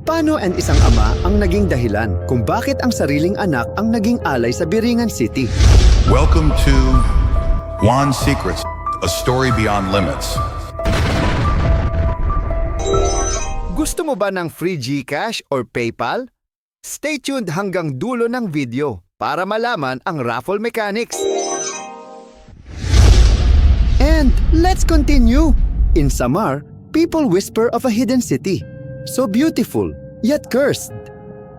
Paano ang isang ama ang naging dahilan kung bakit ang sariling anak ang naging alay sa Biringan City? Welcome to Juan's Secrets, a story beyond limits. Gusto mo ba ng free GCash or PayPal? Stay tuned hanggang dulo ng video para malaman ang raffle mechanics. And let's continue! In Samar, people whisper of a hidden city. So beautiful, yet cursed.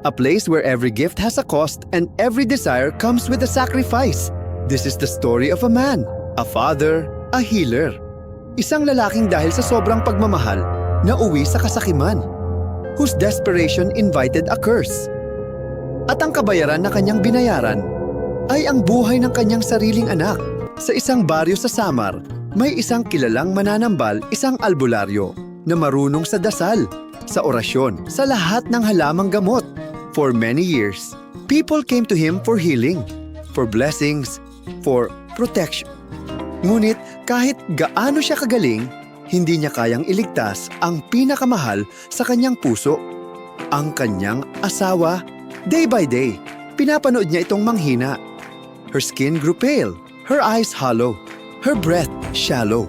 A place where every gift has a cost and every desire comes with a sacrifice. This is the story of a man, a father, a healer. Isang lalaking dahil sa sobrang pagmamahal, nauwi sa kasakiman, whose desperation invited a curse. At ang kabayaran na kanyang binayaran ay ang buhay ng kanyang sariling anak. Sa isang baryo sa Samar, may isang kilalang mananambal, isang albularyo, na marunong sa dasal, sa orasyon, sa lahat ng halamang gamot. For many years, people came to him for healing, for blessings, for protection. Ngunit kahit gaano siya kagaling, hindi niya kayang iligtas ang pinakamahal sa kanyang puso, ang kanyang asawa. Day by day, pinapanood niya itong manghina. Her skin grew pale, her eyes hollow, her breath shallow.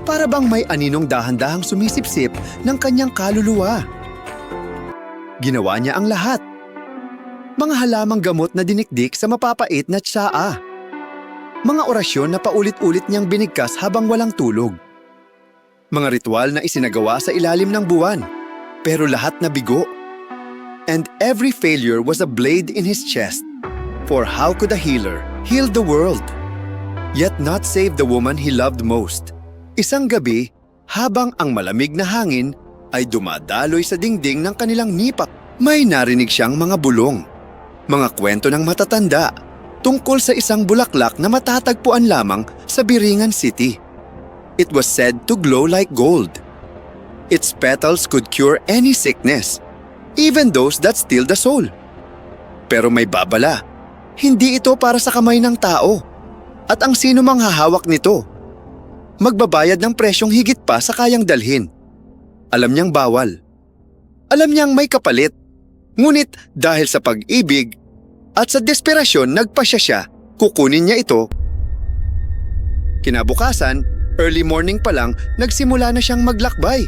Para bang may aninong dahan-dahang sumisipsip ng kanyang kaluluwa. Ginawa niya ang lahat. Mga halamang gamot na dinikdik sa mapapait na tsaa. Mga orasyon na paulit-ulit niyang binigkas habang walang tulog. Mga ritual na isinagawa sa ilalim ng buwan, pero lahat na bigo. And every failure was a blade in his chest. For how could a healer heal the world, yet not save the woman he loved most? Isang gabi, habang ang malamig na hangin ay dumadaloy sa dingding ng kanilang nipa, may narinig siyang mga bulong, mga kwento ng matatanda tungkol sa isang bulaklak na matatagpuan lamang sa Biringan City. It was said to glow like gold. Its petals could cure any sickness, even those that steal the soul. Pero may babala, hindi ito para sa kamay ng tao, at ang sino mang hahawak nito magbabayad ng presyong higit pa sa kayang dalhin. Alam niyang bawal. Alam niyang may kapalit. Ngunit dahil sa pag-ibig at sa desperasyon nagpasya siya, kukunin niya ito. Kinabukasan, early morning pa lang, nagsimula na siyang maglakbay.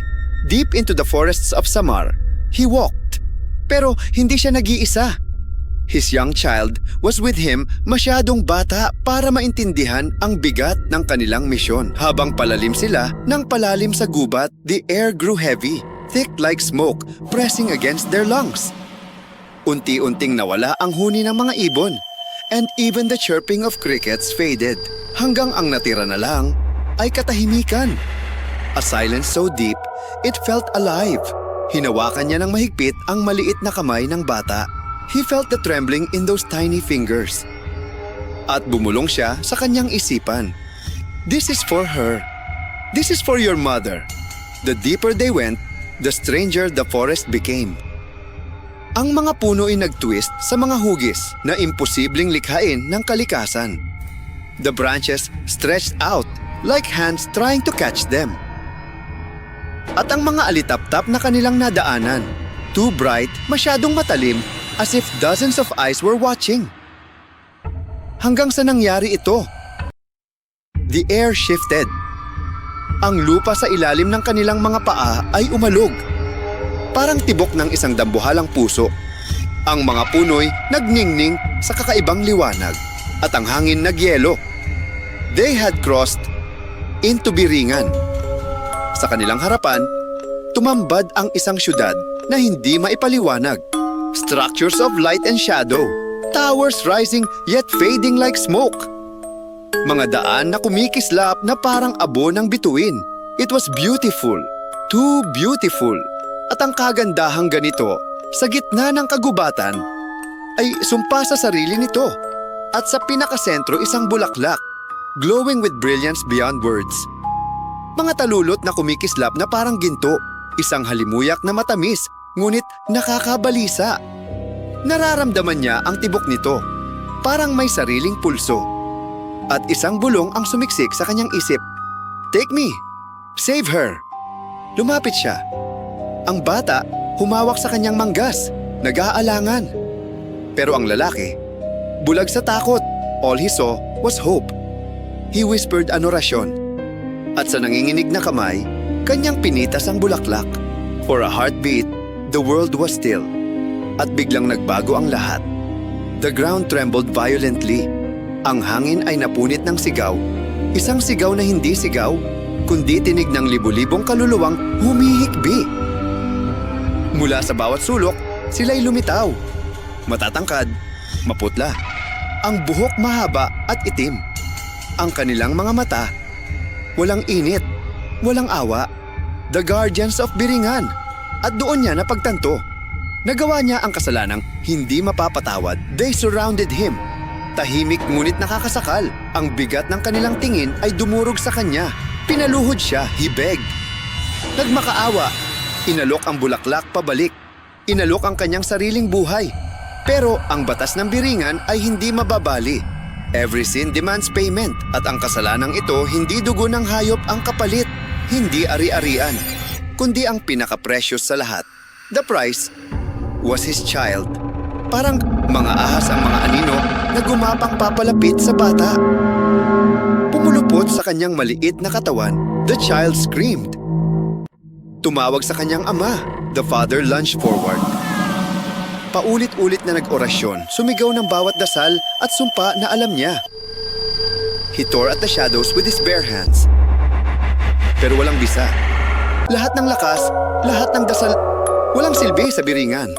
Deep into the forests of Samar, he walked. Pero hindi siya nag-iisa. His young child was with him, masyadong bata para maintindihan ang bigat ng kanilang misyon. Habang palalim sila ng palalim sa gubat, the air grew heavy, thick like smoke, pressing against their lungs. Unti-unting nawala ang huni ng mga ibon, and even the chirping of crickets faded, hanggang ang natira na lang ay katahimikan. A silence so deep, it felt alive. Hinawakan niya ng mahigpit ang maliit na kamay ng bata. He felt the trembling in those tiny fingers. At bumulong siya sa kanyang isipan. This is for her. This is for your mother. The deeper they went, the stranger the forest became. Ang mga puno ay nag-twist sa mga hugis na imposibleng likhain ng kalikasan. The branches stretched out like hands trying to catch them. At ang mga alitap-tap na kanilang nadaanan, too bright, masyadong matalim, as if dozens of eyes were watching. Hanggang sa nangyari ito. The air shifted. Ang lupa sa ilalim ng kanilang mga paa ay umalog. Parang tibok ng isang dambuhalang puso. Ang mga punoy nagningning sa kakaibang liwanag at ang hangin nagyelo. They had crossed into Biringan. Sa kanilang harapan, tumambad ang isang syudad na hindi maipaliwanag. Structures of light and shadow, towers rising yet fading like smoke. Mga daan na kumikislap na parang abo ng bituin. It was beautiful, too beautiful. At ang kagandahang ganito, sa gitna ng kagubatan, ay sumpa sa sarili nito. At sa pinakasentro isang bulaklak, glowing with brilliance beyond words. Mga talulot na kumikislap na parang ginto, isang halimuyak na matamis, ngunit nakakabalisa. Nararamdaman niya ang tibok nito, parang may sariling pulso. At isang bulong ang sumiksik sa kanyang isip. Take me! Save her! Lumapit siya. Ang bata, humawak sa kanyang manggas, nag-aalangan. Pero ang lalaki, bulag sa takot. All he saw was hope. He whispered an orasyon. At sa nanginginig na kamay, kanyang pinitas ang bulaklak. For a heartbeat, the world was still. At biglang nagbago ang lahat. The ground trembled violently. Ang hangin ay napunit ng sigaw. Isang sigaw na hindi sigaw, kundi tinig ng libu-libong kaluluwang humihikbi. Mula sa bawat sulok, sila'y lumitaw. Matatangkad, maputla. Ang buhok mahaba at itim. Ang kanilang mga mata, walang init, walang awa. The guardians of Biringan. At doon niya napagtanto. Nagawa niya ang kasalanang hindi mapapatawad. They surrounded him. Tahimik ngunit nakakasakal. Ang bigat ng kanilang tingin ay dumurog sa kanya. Pinaluhod siya, he begged. Nagmakaawa. Inalok ang bulaklak pabalik. Inalok ang kanyang sariling buhay. Pero ang batas ng Biringan ay hindi mababali. Every sin demands payment at ang kasalanang ito hindi dugo ng hayop ang kapalit. Hindi ari-arian, kundi ang pinaka-precious sa lahat. The price was his child. Parang mga ahas ang mga anino na gumapang papalapit sa bata. Pumulupot sa kanyang maliit na katawan, the child screamed. Tumawag sa kanyang ama, the father lunged forward. Paulit-ulit na nag-orasyon, sumigaw ng bawat dasal at sumpa na alam niya. He tore at the shadows with his bare hands. Pero walang bisa. Lahat ng lakas, lahat ng dasal, walang silbi sa Biringan.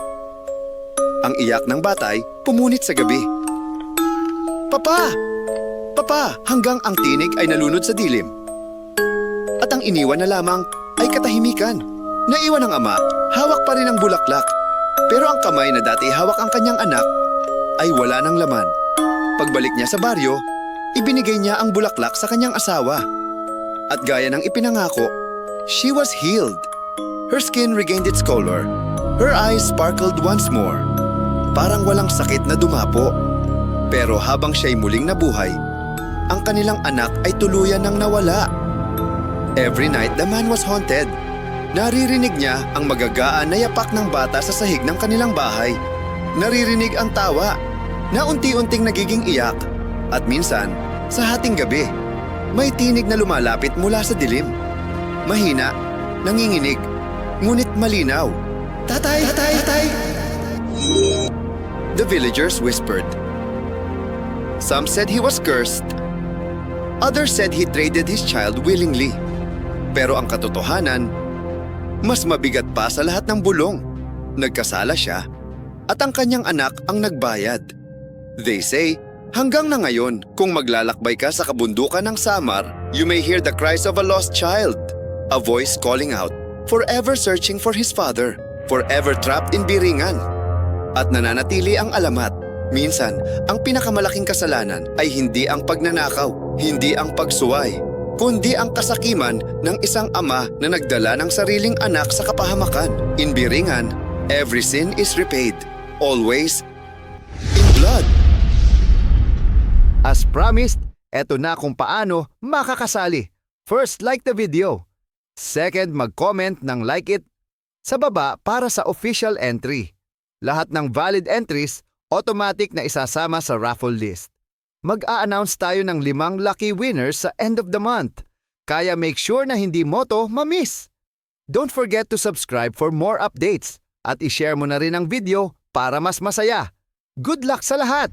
Ang iyak ng batay pumunit sa gabi. Papa! Papa! Hanggang ang tinig ay nalunod sa dilim. At ang iniwan na lamang ay katahimikan. Naiwan ng ama, hawak pa rin ang bulaklak. Pero ang kamay na dati hawak ang kanyang anak ay wala ng laman. Pagbalik niya sa baryo, ibinigay niya ang bulaklak sa kanyang asawa. At gaya ng ipinangako, she was healed. Her skin regained its color. Her eyes sparkled once more. Parang walang sakit na dumapo. Pero habang siya'y muling nabuhay, ang kanilang anak ay tuluyan ng nawala. Every night, the man was haunted. Naririnig niya ang magagaan na yapak ng bata sa sahig ng kanilang bahay. Naririnig ang tawa na unti-unting nagiging iyak. At minsan, sa hating gabi, may tinig na lumalapit mula sa dilim. Mahina, nanginginig, ngunit malinaw. Tatay! Tatay! Tatay! The villagers whispered. Some said he was cursed. Others said he traded his child willingly. Pero ang katotohanan, mas mabigat pa sa lahat ng bulong. Nagkasala siya at ang kanyang anak ang nagbayad. They say, hanggang na ngayon, kung maglalakbay ka sa kabundukan ng Samar, you may hear the cries of a lost child. A voice calling out, forever searching for his father, forever trapped in Biringan. At nananatili ang alamat. Minsan, ang pinakamalaking kasalanan ay hindi ang pagnanakaw, hindi ang pagsuway, kundi ang kasakiman ng isang ama na nagdala ng sariling anak sa kapahamakan. In Biringan, every sin is repaid, always in blood. As promised, eto na kung paano makakasali. First, like the video. Second, mag-comment ng like it sa baba para sa official entry. Lahat ng valid entries, automatic na isasama sa raffle list. Mag-a-announce tayo ng 5 lucky winners sa end of the month. Kaya make sure na hindi mo to ma-miss. Don't forget to subscribe for more updates at i-share mo na rin ang video para mas masaya. Good luck sa lahat!